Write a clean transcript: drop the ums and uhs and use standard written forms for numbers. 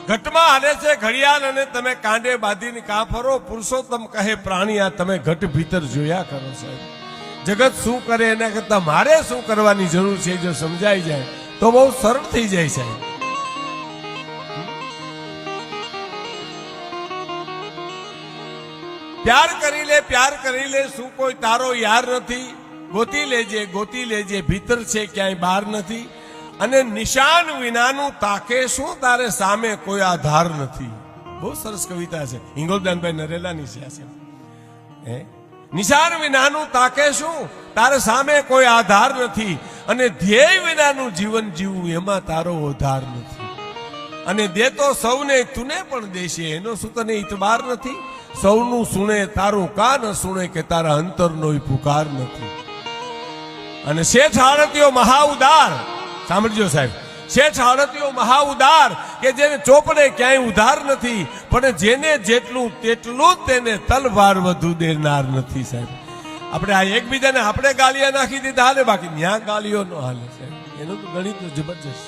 ઘટમાં હાલે છે ઘડિયાળ અને તમે કાંડે બાંધીને કાં ફરો. પુરુષોત્તમ કહે પ્રાણી આ તમે ઘટ ભીતર જોયા કરો સાહેબ. જગત શું કરે એના કરતા મારે શું કરવાની જરૂર છે જો સમજાઈ જાય તો બહુ સરળ થઈ જાય સાહેબ. પ્યાર કરી લે શું કોઈ તારો યાર નથી. ગોતી લેજે ભીતર છે ક્યાંય બહાર નથી. અને નિશાન વિનાનું તાકે શું તારે સામે કોઈ આધાર નથી. બહુ સરસ કવિતા છે, હિંગોલદાનભાઈ નરેલાની છે. નિશાન વિનાનું તાકે શું તારે સામે કોઈ આધાર નથી. અને ધ્યેય વિનાનું જીવન જીવવું એમાં તારો ઉધાર નથી. અને દે તો સૌને તુને પણ દેશે એનો શું તને ઇતબાર નથી. સૌનું સુણે તારું કાન સુણે કે તારા અંતરનો પુકાર નથી. અને શેઠ આળતીઓ મહાઉદાર, સાંભળજો સાહેબ, શેઠ આળતીઓ મહાઉદાર કે જેને ચોપડે ક્યાંય ઉધાર નથી. પણ જેને જેટલું તેટલું જ તેને તલવાર વધુ દેનાર નથી સાહેબ. આપણે આ એકબીજાને આપણે ગાલિયા નાખી દીધા હાલે, બાકી ન્યા ગાલિયો ન હાલે સાહેબ. એનું તો ગણિત જબરજસ્ત.